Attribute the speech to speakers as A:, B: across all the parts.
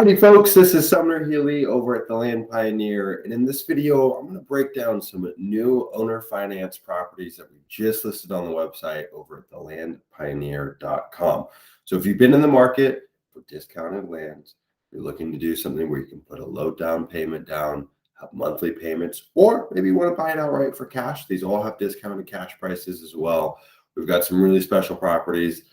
A: Howdy folks, this is Sumner Healy over at the Land Pioneer, and in this video I'm going to break down some new owner finance properties that we just listed on the website over at thelandpioneer.com. So if you've been in the market for discounted lands, you're looking to do something where you can put a low down payment down, have monthly payments, or maybe you want to buy it outright for cash. These all have discounted cash prices as well. We've got some really special properties,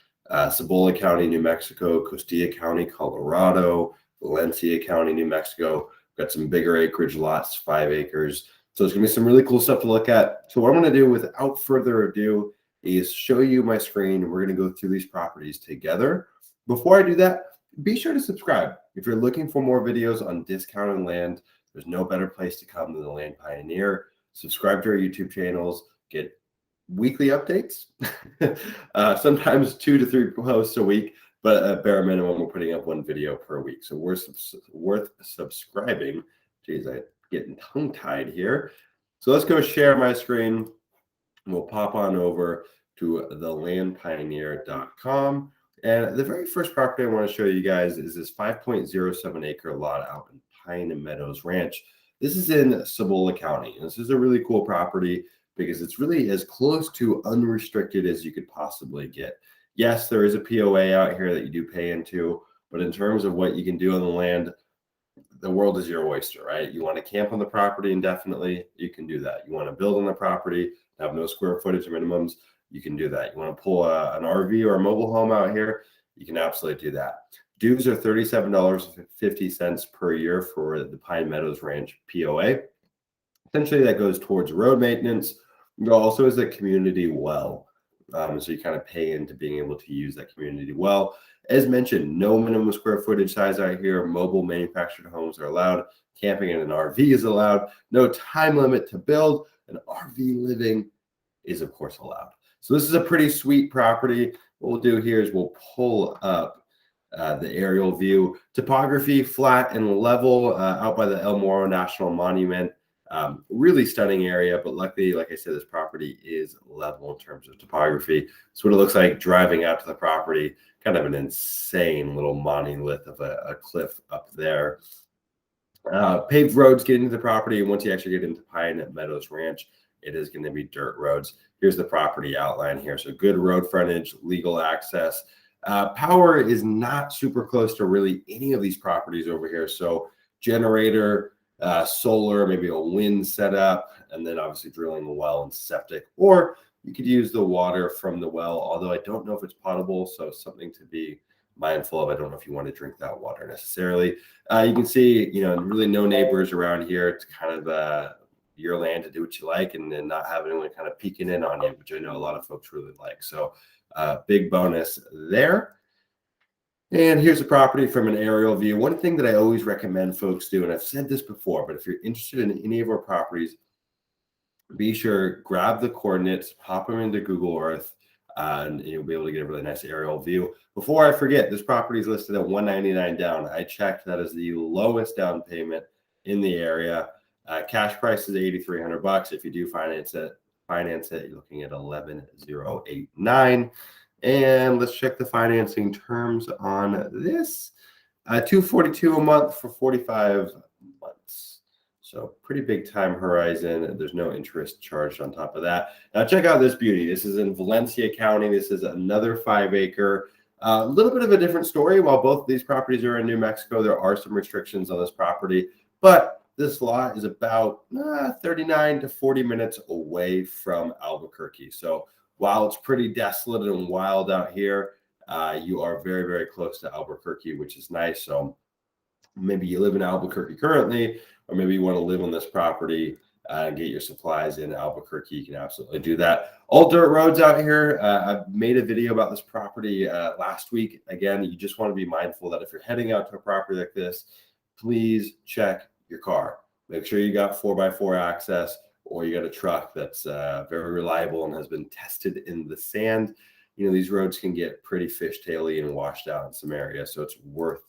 A: Cibola County, New Mexico, Costilla County, Colorado, Valencia County, New Mexico. We've got some bigger acreage lots, 5 acres. So it's going to be some really cool stuff to look at. So what I'm going to do without further ado is show you my screen. We're going to go through these properties together. Before I do that, be sure to subscribe. If you're looking for more videos on discounted land, there's no better place to come than the Land Pioneer. Subscribe to our YouTube channels, get weekly updates, sometimes 2 to 3 posts a week. But at bare minimum, we're putting up 1 video per week. So worth subscribing. Geez, I'm getting tongue-tied here. So let's go share my screen. We'll pop on over to thelandpioneer.com. And the very first property I want to show you guys is this 5.07 acre lot out in Pine Meadows Ranch. This is in Cibola County. And this is a really cool property because it's really as close to unrestricted as you could possibly get. Yes, there is a POA out here that you do pay into, but in terms of what you can do on the land, the world is your oyster, right? You want to camp on the property indefinitely, you can do that. You want to build on the property, have no square footage minimums, you can do that. You want to pull an RV or a mobile home out here, you can absolutely do that. Dues are $37.50 per year for the Pine Meadows Ranch POA. Essentially, that goes towards road maintenance. There also is a community well. So you kind of pay into being able to use that community well. As mentioned, no minimum square footage size out here. Mobile manufactured homes are allowed. Camping in an RV is allowed. No time limit to build. And RV living is, of course, allowed. So this is a pretty sweet property. What we'll do here is we'll pull up the aerial view. Topography, flat and level out by the El Morro National Monument. Really stunning area, but luckily, like I said, this property is level in terms of topography. So what it looks like driving out to the property, kind of an insane little monolith of a cliff up there. Paved roads get into the property, and once you actually get into Pine Meadows Ranch, it is going to be dirt roads. Here's the property outline here. So good road frontage, legal access. Power is not super close to really any of these properties over here. So generator, solar, maybe a wind setup, and then obviously drilling a well and septic, or you could use the water from the well, although I don't know if it's potable, so something to be mindful of. I don't know if you want to drink that water necessarily. You can see, really no neighbors around here. It's kind of your land to do what you like and then not have anyone kind of peeking in on you, which I know a lot of folks really like. So big bonus there. And here's the property from an aerial view. One thing that I always recommend folks do, and I've said this before, but if you're interested in any of our properties, be sure, grab the coordinates, pop them into Google Earth, and you'll be able to get a really nice aerial view. Before I forget, this property is listed at $199 down. I checked, that is the lowest down payment in the area. Cash price is $8,300. If you do finance it, you're looking at $11,089. And let's check the financing terms on this. $242 a month for 45 months. So pretty big time horizon. There's no interest charged on top of that. Now check out this beauty. This is in Valencia County. This is another 5 acre. A little bit of a different story. While both of these properties are in New Mexico, there are some restrictions on this property. But this lot is about 39 to 40 minutes away from Albuquerque. So while it's pretty desolate and wild out here, you are very, very close to Albuquerque, which is nice. So maybe you live in Albuquerque currently, or maybe you want to live on this property and get your supplies in Albuquerque. You can absolutely do that. All dirt roads out here. I've made a video about this property last week. Again, you just want to be mindful that if you're heading out to a property like this, please check your car. Make sure you got 4x4 access, or you got a truck that's very reliable and has been tested in the sand. These roads can get pretty fishtaily and washed out in some areas. So it's worth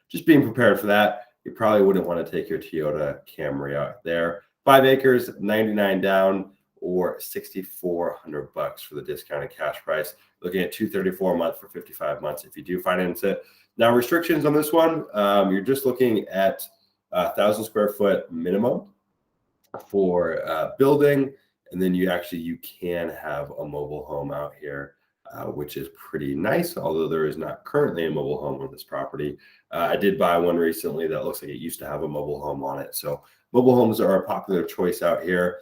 A: just being prepared for that. You probably wouldn't want to take your Toyota Camry out there. 5 acres, 99 down. or $6,400 for the discounted cash price. Looking at $234 a month for 55 months if you do finance it. Now, restrictions on this one, you're just looking at 1,000 square foot minimum for building, and then you can have a mobile home out here, which is pretty nice, although there is not currently a mobile home on this property. I did buy one recently that looks like it used to have a mobile home on it, so mobile homes are a popular choice out here.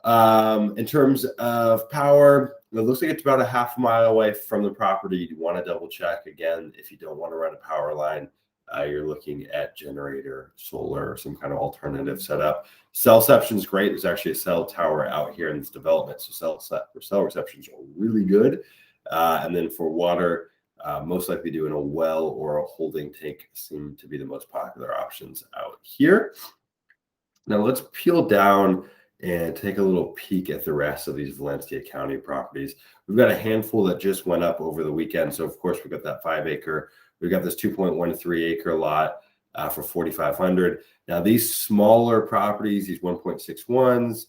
A: In terms of power, it looks like it's about a half a mile away from the property. You want to double check again if you don't want to run a power line. You're looking at generator, solar, or some kind of alternative setup. Cell reception is great. There's actually a cell tower out here in this development, so cell receptions are really good. And then for water, most likely doing a well or a holding tank seem to be the most popular options out here. Now let's peel down and take a little peek at the rest of these Valencia County properties. We've got a handful that just went up over the weekend. So of course we've got that 5 acre. We've got this 2.13 acre lot for $4,500. Now these smaller properties, these 1.61s,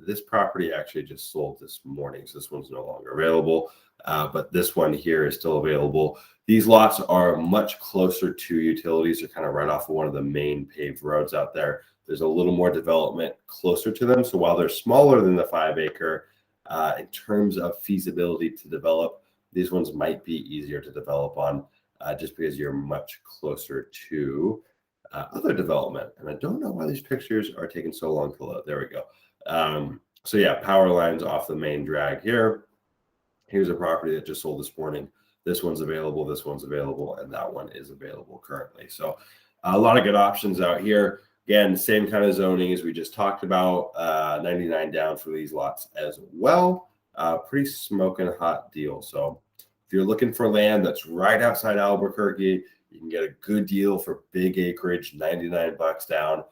A: this property actually just sold this morning, so this one's no longer available. But this one here is still available. These lots are much closer to utilities. They're kind of right off of one of the main paved roads out there. There's a little more development closer to them. So while they're smaller than the 5 acre, in terms of feasibility to develop, these ones might be easier to develop on just because you're much closer to other development. And I don't know why these pictures are taking so long to load. There we go. So yeah, power lines off the main drag here. Here's a property that just sold this morning. This one's available, and that one is available currently. So a lot of good options out here. Again, same kind of zoning as we just talked about, 99 down for these lots as well. Pretty smoking hot deal. So if you're looking for land that's right outside Albuquerque, you can get a good deal for big acreage, 99 bucks down.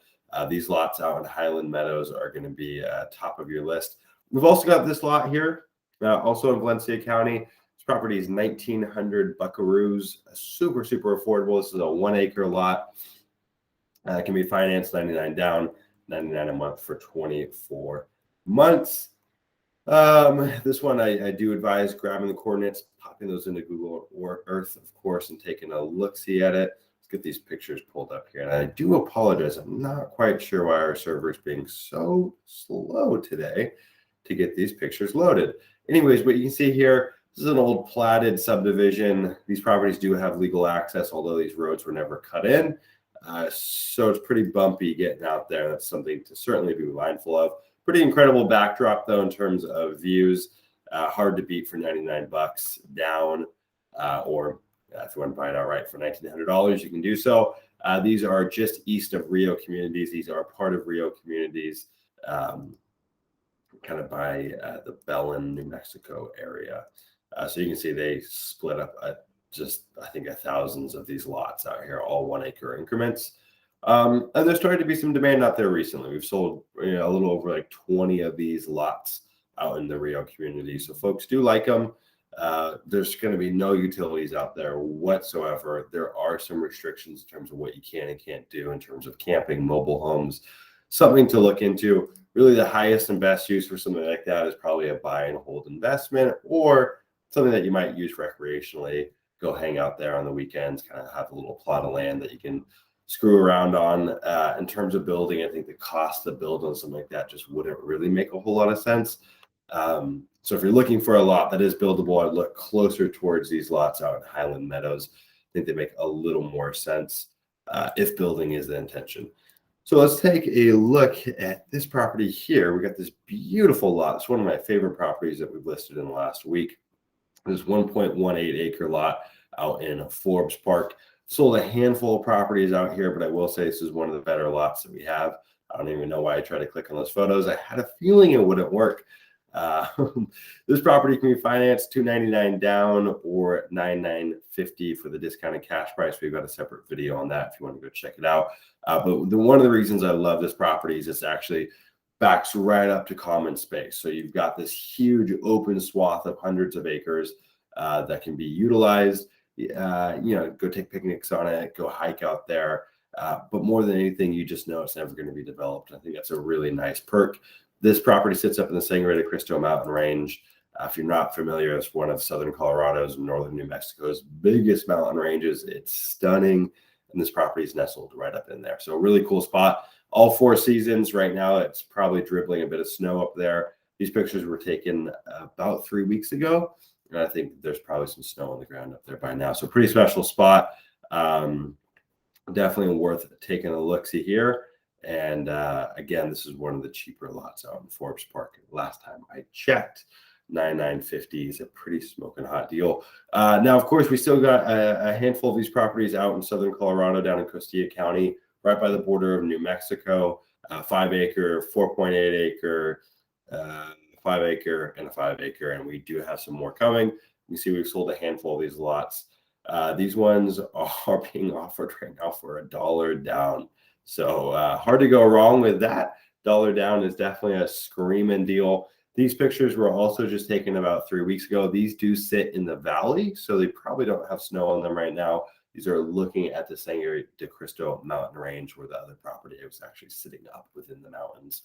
A: These lots out in Highland Meadows are going to be top of your list. We've also got this lot here, also in Valencia County. This property is 1,900 buckaroos, super, super affordable. This is a 1 acre lot. It can be financed 99 down, 99 a month for 24 months. This one I do advise grabbing the coordinates, popping those into Google or Earth, of course, and taking a look-see at it. Let's get these pictures pulled up here. And I do apologize. I'm not quite sure why our server is being so slow today to get these pictures loaded. Anyways, what you can see here, this is an old platted subdivision. These properties do have legal access, although these roads were never cut in. So it's pretty bumpy getting out there. That's something to certainly be mindful of. Pretty incredible backdrop, though, in terms of views. Hard to beat for 99 bucks down, or if you want to buy it outright for $1,900, you can do so. These are just east of Rio Communities. These are part of Rio Communities, kind of by the Belen, New Mexico area. So you can see they split up I think thousands of these lots out here, all 1 acre increments. And there's starting to be some demand out there recently. We've sold a little over like 20 of these lots out in the Rio community. So folks do like them. There's going to be no utilities out there whatsoever. There are some restrictions in terms of what you can and can't do in terms of camping, mobile homes, something to look into. Really the highest and best use for something like that is probably a buy and hold investment, or something that you might use recreationally. Go hang out there on the weekends, kind of have a little plot of land that you can screw around on. In terms of building, I think the cost to build on something like that just wouldn't really make a whole lot of sense. So if you're looking for a lot that is buildable, I'd look closer towards these lots out in Highland Meadows. I think they make a little more sense if building is the intention. So let's take a look at this property here. We got this beautiful lot. It's one of my favorite properties that we've listed in the last week. This 1.18 acre lot out in Forbes Park. Sold a handful of properties out here, but I will say this is one of the better lots that we have. I don't even know why I tried to click on those photos. I had a feeling it wouldn't work. This property can be financed $299 down or $9,950 for the discounted cash price. We've got a separate video on that if you want to go check it out. But one of the reasons I love this property is it's actually backs right up to common space. So you've got this huge open swath of hundreds of acres that can be utilized. Go take picnics on it, go hike out there. But more than anything, you just know it's never going to be developed. I think that's a really nice perk. This property sits up in the Sangre de Cristo mountain range. If you're not familiar, it's one of southern Colorado's and northern New Mexico's biggest mountain ranges. It's stunning, and this property is nestled right up in there. So a really cool spot. All 4 seasons right now. It's probably dribbling a bit of snow up there. These pictures were taken about 3 weeks ago, and I think there's probably some snow on the ground up there by now. So pretty special spot. Definitely worth taking a look-see here. And again, this is one of the cheaper lots out in Forbes Park. Last time I checked, $9,950 is a pretty smoking hot deal. Now, of course, we still got a handful of these properties out in southern Colorado, down in Costilla County, right by the border of New Mexico. 5-acre, 4.8-acre, 5-acre, and a 5-acre. And we do have some more coming. You see, we've sold a handful of these lots. These ones are being offered right now for $1 down. So hard to go wrong with that. $1 down is definitely a screaming deal. These pictures were also just taken about 3 weeks ago. These do sit in the valley, so they probably don't have snow on them right now. These are looking at the Sangre de Cristo mountain range, where the other property was actually sitting up within the mountains.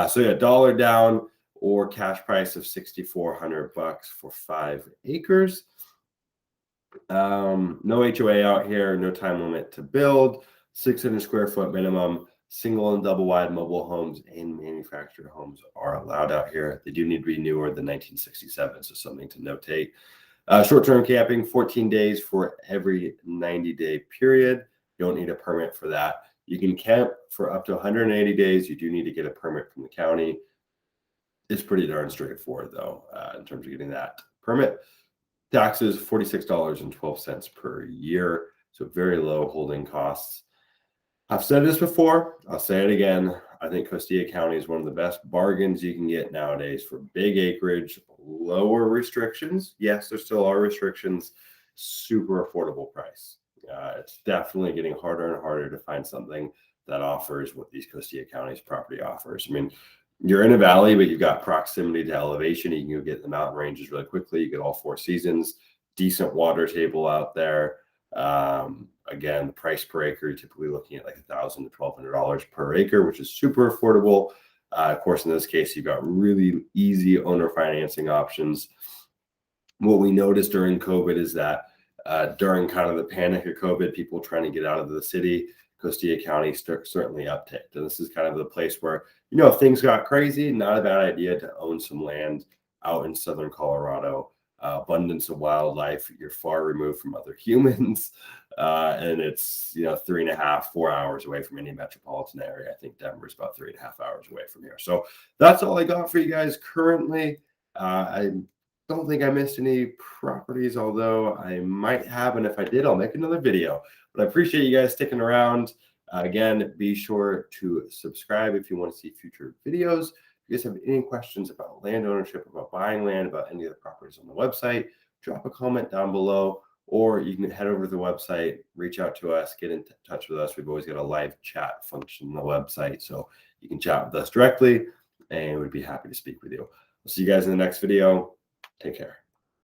A: So yeah, $1 down, or cash price of $6,400 for 5 acres. No HOA out here, no time limit to build, 600 square foot minimum. Single and double wide mobile homes and manufactured homes are allowed out here. They do need to be newer than 1967, so something to notate. Short-term camping, 14 days for every 90-day period. You don't need a permit for that. You can camp for up to 180 days. You do need to get a permit from the county. It's pretty darn straightforward, though, in terms of getting that permit. Taxes, $46.12 per year, so very low holding costs. I've said this before, I'll say it again. I think Costilla County is one of the best bargains you can get nowadays for big acreage, lower restrictions. Yes, there still are restrictions, super affordable price. It's definitely getting harder and harder to find something that offers what these Costilla County's property offers. I mean, you're in a valley, but you've got proximity to elevation. You can go get the mountain ranges really quickly. You get all 4 seasons, decent water table out there. Again, the price per acre, you're typically looking at like $1,000 to $1,200 per acre, which is super affordable. Of course, in this case, you've got really easy owner financing options. What we noticed during COVID is that during kind of the panic of COVID, people trying to get out of the city, Costilla County certainly upticked. And this is kind of the place where, you know, if things got crazy, not a bad idea to own some land out in southern Colorado. Abundance of wildlife. You're far removed from other humans, and it's 3.5, 4 hours away from any metropolitan area. I think Denver's about 3.5 hours away from here. So that's all I got for you guys currently. I don't think I missed any properties, although I might have, and if I did, I'll make another video. But I appreciate you guys sticking around. Again, be sure to subscribe if you want to see future videos. If you guys have any questions about land ownership, about buying land, about any of the properties on the website, drop a comment down below, or you can head over to the website, reach out to us, get in touch with us. We've always got a live chat function on the website, so you can chat with us directly, and we'd be happy to speak with you. I'll see you guys in the next video. Take care.